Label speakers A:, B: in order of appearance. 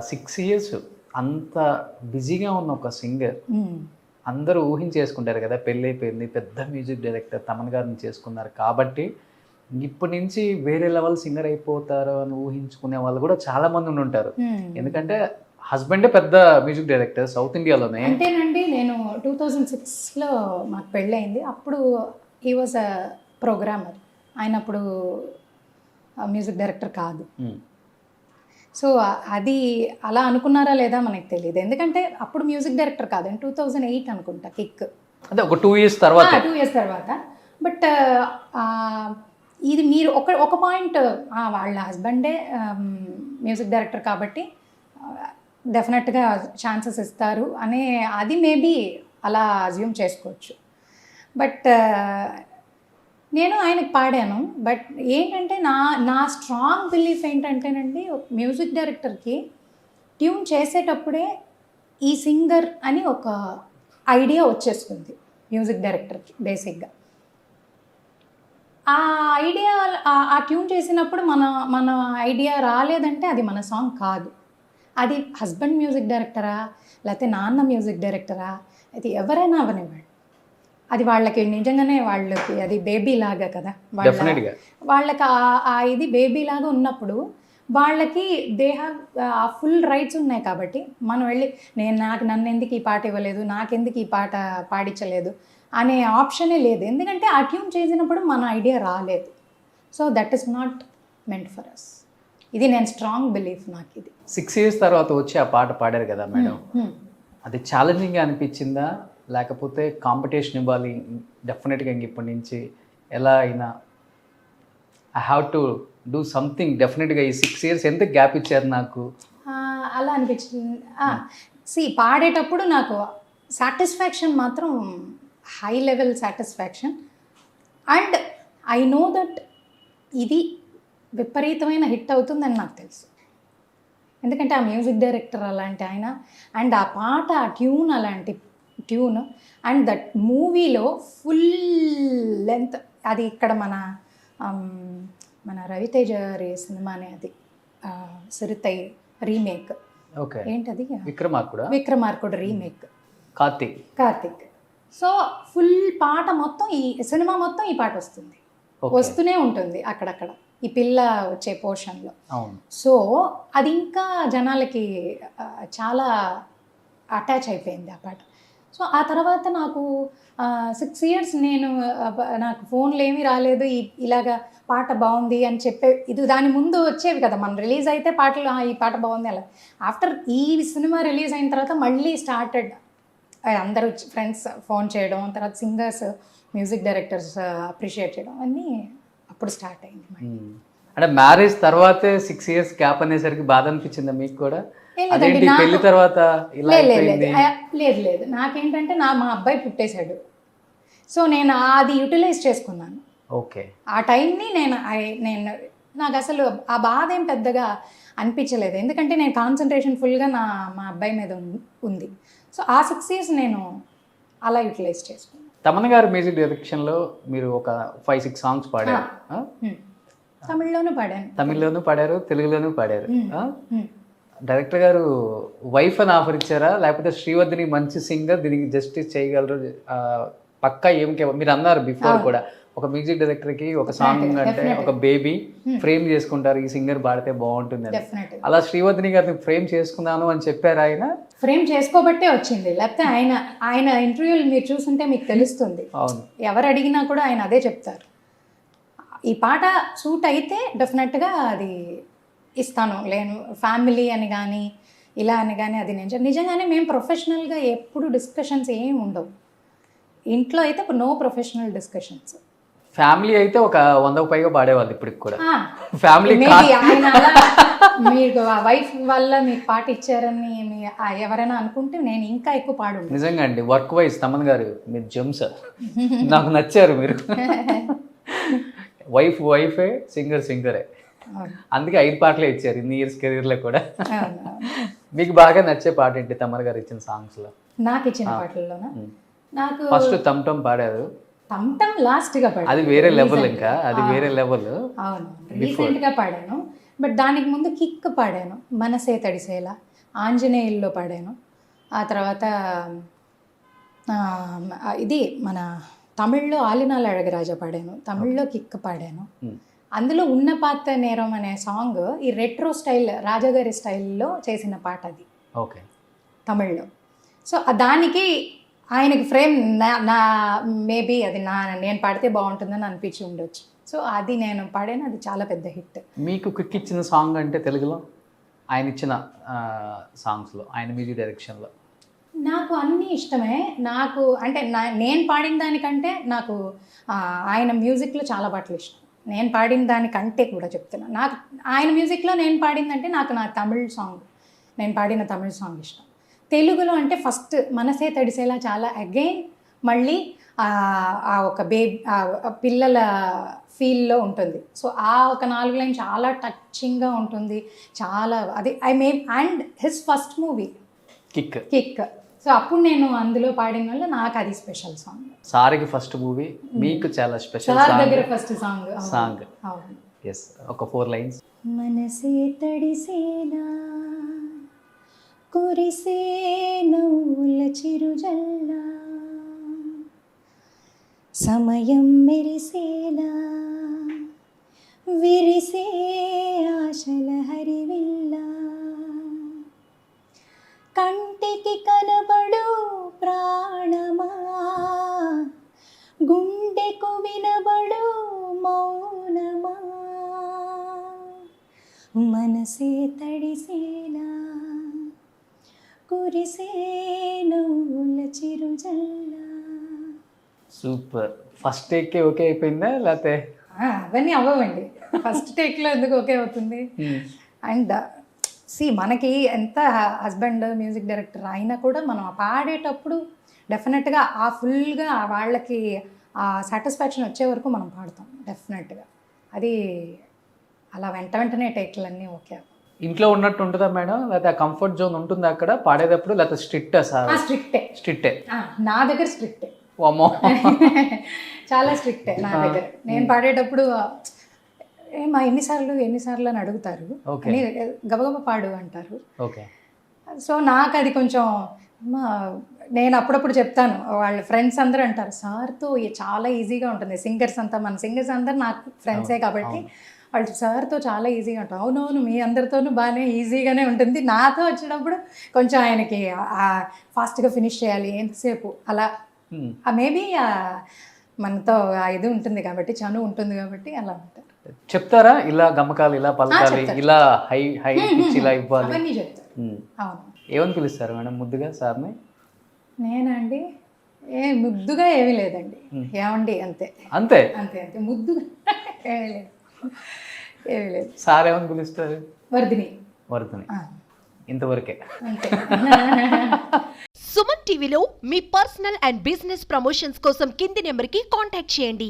A: 6 years అంత బిజీగా ఉన్న ఒక సింగర్ అందరూ ఊహించేసుకుంటారు కదా, పెళ్ళి అయిపోయింది, పెద్ద మ్యూజిక్ డైరెక్టర్ తమన్ గారిని చేసుకున్నారు కాబట్టి ఇప్పటి నుంచి వేరే లెవెల్ సింగర్ అయిపోతారు అని ఊహించుకునే వాళ్ళు కూడా చాలా మంది ఉంటారు. ఎందుకంటే హస్బెండే పెద్ద మ్యూజిక్ డైరెక్టర్ సౌత్ ఇండియాలోనే.
B: అంటేనండి నేను 2006లో మాకు పెళ్ళయింది. అప్పుడు హీ వాజ్ అ ప్రోగ్రామర్. ఆయన అప్పుడు మ్యూజిక్ డైరెక్టర్ కాదు. సో అది అలా అనుకున్నారా లేదా మనకు తెలియదు. ఎందుకంటే అప్పుడు మ్యూజిక్ డైరెక్టర్ కాదు, 2008 అనుకుంటా కిక్.
A: అంటే ఒక 2 ఇయర్స్ తర్వాత.
B: 2 ఇయర్స్ తర్వాత. బట్ ఇది మీరు ఒక పాయింట్, వాళ్ళ హస్బెండే మ్యూజిక్ డైరెక్టర్ కాబట్టి డెఫినెట్గా ఛాన్సెస్ ఇస్తారు అనే అది మేబీ అలా అజ్యూమ్ చేసుకోవచ్చు. బట్ నేను ఆయనకు పాడాను. బట్ ఏంటంటే నా స్ట్రాంగ్ బిలీఫ్ ఏంటంటేనండి, మ్యూజిక్ డైరెక్టర్కి ట్యూన్ చేసేటప్పుడే ఈ సింగర్ అని ఒక ఐడియా వచ్చేస్తుంది మ్యూజిక్ డైరెక్టర్కి బేసిక్గా. ఆ ఐడియా ఆ ట్యూన్ చేసినప్పుడు మన ఐడియా రాలేదంటే అది మన సాంగ్ కాదు. అది హస్బెండ్ మ్యూజిక్ డైరెక్టరా, లేకపోతే నాన్న మ్యూజిక్ డైరెక్టరా, అది ఎవరైనా అవనివ్వండి, అది వాళ్ళకి నిజంగానే వాళ్ళకి అది బేబీ లాగా కదా, వాళ్ళకి ఇది బేబీ లాగా ఉన్నప్పుడు వాళ్ళకి దే హ్యావ్ ఆ ఫుల్ రైట్స్ ఉన్నాయి. కాబట్టి మనం వెళ్ళి నన్ను ఎందుకు ఈ పాట ఇవ్వలేదు, నాకెందుకు ఈ పాట పాడించలేదు అనే ఆప్షనే లేదు. ఎందుకంటే ఆ ట్యూన్ చేసినప్పుడు మన ఐడియా రాలేదు. So that is not meant for us. ఇది నేను స్ట్రాంగ్ బిలీఫ్ నాకు. ఇది
A: 6 ఇయర్స్ తర్వాత వచ్చి ఆ పాట పాడారు కదా మేడం, అది ఛాలెంజింగ్గా అనిపించిందా, లేకపోతే కాంపిటీషన్ ఇవ్వాలి డెఫినెట్గా ఇంక ఇప్పటి నుంచి ఎలా అయినా I have to do something డెఫినెట్గా ఈ 6 ఇయర్స్ ఎంత గ్యాప్ ఇచ్చారు నాకు
B: అలా అనిపించింది. పాడేటప్పుడు నాకు సాటిస్ఫాక్షన్ మాత్రం high level satisfaction. And I know that ఇది విపరీతమైన హిట్ అవుతుందని నాకు తెలుసు. ఎందుకంటే ఆ మ్యూజిక్ డైరెక్టర్ అలాంటి ఆయన, అండ్ ఆ పాట ఆ ట్యూన్ అలాంటి ట్యూన్, అండ్ దట్ మూవీలో ఫుల్ లెంత్. అది ఇక్కడ మన రవితేజ గారి సినిమానే, అది సిరితై రీమేక్. ఏంటది, విక్రమార్కుడు రీమేక్, కార్తిక్. సో ఫుల్ పాట మొత్తం, ఈ సినిమా మొత్తం ఈ పాట వస్తూనే ఉంటుంది అక్కడక్కడ ఈ పిల్ల వచ్చే పోర్షన్లో. సో అది ఇంకా జనాలకి చాలా అటాచ్ అయిపోయింది ఆ పాట. సో ఆ తర్వాత నాకు 6 ఇయర్స్ నాకు ఫోన్లు ఏమీ రాలేదు, ఇలాగా పాట బాగుంది అని ఇది దాని ముందు వచ్చేవి కదా, మనం రిలీజ్ అయితే పాటలు ఈ పాట బాగుంది అలా. ఆఫ్టర్ ఈ సినిమా రిలీజ్ అయిన తర్వాత మళ్ళీ స్టార్టెడ్ అందరూ ఫ్రెండ్స్ ఫోన్ చేయడం, తర్వాత సింగర్స్ మ్యూజిక్ డైరెక్టర్స్ అప్రిషియేట్ చేయడం అన్నీ అప్పుడు స్టార్ట్ అయింది.
A: అంటే మ్యారేజ్ తర్వాతే 6 ఇయర్స్ గ్యాప్ అనేసరికి బాధ అనిపించిందా మీకు కూడా? పెళ్లి తర్వాత
B: లేదు, నాకేంటంటే మా అబ్బాయి పుట్టేశాడు. సో నేను అది యూటిలైజ్ చేసుకున్నాను.
A: ఓకే, ఆ
B: టైంని నేను నాకు అసలు ఆ బాధ ఏం పెద్దగా అనిపించలేదు. ఎందుకంటే నేను కాన్సన్ట్రేషన్ ఫుల్గా మా అబ్బాయి మీద ఉంది. సో ఆ 6 ఇయర్స్ నేను అలా యూటిలైజ్ చేసుకున్నాను.
A: తమన్ గారు మ్యూజిక్ డైరెక్షన్లో మీరు ఒక 5-6 సాంగ్స్ పాడారు. తమిళ్లోనూ పాడారు, తెలుగులోనూ పాడారు. డైరెక్టర్ గారు వైఫ్ అని ఆఫర్ ఇచ్చారా, లేకపోతే శ్రీవర్ధిని మంచి సింగర్ దీనికి జస్టిస్ చేయగలరు పక్కా మీరు అన్నారు బిఫోర్ కూడా, ఒక మ్యూజిక్ డైరెక్టర్కి ఒక సాంగ్ అంటే ఒక బేబీ ఫ్రేమ్ చేసుకుంటారు, ఈ సింగర్ పాడితే బాగుంటుంది అని. అలా శ్రీవర్ధిని గారిని ఫ్రేమ్ చేసుకున్నాను అని చెప్పారు. ఆయన
B: ఫ్రేమ్ చేసుకోబట్టే వచ్చింది, లేకపోతే ఆయన ఇంటర్వ్యూలు మీరు చూస్తుంటే మీకు తెలుస్తుంది. ఎవరు అడిగినా కూడా ఆయన అదే చెప్తారు, ఈ పాట సూట్ అయితే డెఫినెట్గా అది ఇస్తాను, లేను ఫ్యామిలీ అని కానీ ఇలా అని కానీ. అది నిజంగానే మేము ప్రొఫెషనల్గా ఎప్పుడు డిస్కషన్స్ ఏమి ఉండవు ఇంట్లో. అయితే నో ప్రొఫెషనల్ డిస్కషన్స్.
A: ఫ్యామిలీ అయితే ఒక 100కు పైగా పాడేవాళ్ళు ఇప్పటికి కూడా. ఫ్యామిలీ
B: ఆయన అలా మీకు వైఫ్ వల్ల మీకు పాట ఇచ్చారని ఎవరైనా అనుకుంటే నేను ఇంకా ఎక్కువ పాడు.
A: నిజంగా అండి, వర్క్ వైజ్ తమన్ గారు మీరు జెమ్స్, నాకు నచ్చారు మీరు. వైఫే సింగరే, అందుకే 5 పాటలే ఇచ్చారు ఇన్ని ఇయర్స్ కెరీర్లో కూడా. మీకు బాగా నచ్చే పాట ఏంటి తమన్ గారు ఇచ్చిన సాంగ్స్లో?
B: నాకు ఇచ్చిన పాటల్లోనా, నాకు
A: ఫస్ట్ టమ్ పాడారు.
B: టమ్ లాస్ట్ గా పాడాను,
A: అది వేరే లెవెల్. ఇంకా అది వేరే లెవెల్.
B: అవును, రీసెంట్ గా పాడాను. బట్ దానికి ముందు కిక్ పాడాను, మనసే తడిసేలా, ఆంజనేయుల్లో పాడాను. ఆ తర్వాత ఇది మన తమిళ్లో ఆలినాల్ అழగరాజా పాడాను, తమిళ్లో కిక్ పాడాను. అందులో ఉన్న పాత నేరం అనే సాంగ్ ఈ రెట్రో స్టైల్ రాజాగారి స్టైల్లో చేసిన పాట అది.
A: ఓకే,
B: తమిళ్లో. సో దానికి ఆయనకి ఫ్రేమ్ నా మేబీ అది నేను పాడితే బాగుంటుందని అనిపించి ఉండొచ్చు. సో అది నేను పాడాను, అది చాలా పెద్ద హిట్.
A: మీకు కిక్ ఇచ్చిన సాంగ్ అంటే తెలుగులో ఆయన ఇచ్చిన సాంగ్స్లో, ఆయన మ్యూజిక్ డైరెక్షన్లో?
B: నాకు అన్నీ ఇష్టమే. నాకు అంటే నేను పాడిన దానికంటే నాకు ఆయన మ్యూజిక్లో చాలా పాటలు ఇష్టం. నేను పాడిన దానికంటే కూడా చెప్తున్నా, నాకు ఆయన మ్యూజిక్లో నేను పాడిందంటే నాకు నా తమిళ్ సాంగ్, నేను పాడిన తమిళ్ సాంగ్ ఇష్టం. తెలుగులో అంటే ఫస్ట్ మనసే తడిసేలా చాలా అగైన్ మళ్ళీ ఆ ఒక పిల్లల ఫీల్లో ఉంటుంది. సో ఆ ఒక 4 లైన్ చాలా టచింగ్గా ఉంటుంది, చాలా అది and his first movie kick. So అప్పుడు నేను అందులో పాడిన వల్ల నాకు అది స్పెషల్ సాంగ్.
A: సార్కి ఫస్ట్ మూవీ, మీకు చాలా స్పెషల్
B: సార్ దగ్గర ఫస్ట్ సాంగ్.
A: ఎస్, ఒక 4 లైన్స్.
B: మనసే తడిసేలా కురిసే నవ్వుల చిరుజల్లా, సమయం మెరిసేలా విరిసే ఆశల హరివిల్లా, కంటికి కనబడు ప్రాణమా గుండెకు వినబడు మౌనమా, మనసే తడిసేలా కురిసే నవ్వుల చిరుజల్లా.
A: సూపర్. ఫస్ట్ టేక్కే ఓకే అయిపోయిందా లేకపోతే?
B: అవన్నీ అవ్వండి, ఫస్ట్ టేక్లో ఎందుకు ఓకే అవుతుంది? అండ్ మనకి ఎంత హస్బెండ్ మ్యూజిక్ డైరెక్టర్ అయినా కూడా మనం పాడేటప్పుడు డెఫినెట్గా ఆ ఫుల్గా వాళ్ళకి ఆ సాటిస్ఫాక్షన్ వచ్చే వరకు మనం పాడతాం డెఫినెట్గా. అది అలా వెంటనే టేక్లన్నీ ఓకే.
A: ఇంట్లో ఉన్నట్టు ఉంటుందా మేడం, లేకపోతే ఆ కంఫర్ట్ జోన్ ఉంటుందా అక్కడ పాడేటప్పుడు, లేకపోతే స్ట్రిక్టా సార్? స్ట్రిక్టే
B: నా దగ్గర స్ట్రిక్టే.
A: అమ్మో
B: చాలా స్ట్రిక్టే నా దగ్గర. నేను పాడేటప్పుడు ఎన్నిసార్లు అని అడుగుతారు, గబగబా పాడు అంటారు. సో నాకు అది కొంచెం నేను అప్పుడప్పుడు చెప్తాను, వాళ్ళ ఫ్రెండ్స్ అందరూ అంటారు సార్తో చాలా ఈజీగా ఉంటుంది. సింగర్స్ అంతా మన సింగర్స్ అందరు నాకు ఫ్రెండ్సే కాబట్టి వాళ్ళు సార్తో చాలా ఈజీగా ఉంటుంది. అవునవును, మీ అందరితోనూ బాగానే ఈజీగానే ఉంటుంది. నాతో వచ్చినప్పుడు కొంచెం ఆయనకి ఫాస్ట్గా ఫినిష్ చేయాలి ఎంతసేపు అలా, మేబీ మనతో ఇది ఉంటుంది కాబట్టి, చను ఉంటుంది కాబట్టి అలా ఉంటారు.
A: చెప్తారా ఇలా గమకాలు ఇలా పలకాలి, ఇలా హై హై పిచ్ ఇలా ఇవ్వాలి?
B: అవన్నీ చెప్తారు. అవును.
A: ఏమని పిలుస్తారు మేడం ముద్దుగా సార్ని?
B: నేనండి ముద్దుగా ఏమీ లేదండి, ఏమండి అంతే
A: అంతే
B: అంతే అంతే, ముద్దుగా ఏమీ లేదు.
A: సార్ ఏమని పిలుస్తారు?
B: వర్ధిని.
A: ఇంతవరకే
B: అంతే.
C: సుమన్ టీవీలో మీ పర్సనల్ అండ్ బిజినెస్ ప్రమోషన్స్ కోసం కింది నెంబర్కి కాంటాక్ట్ చేయండి.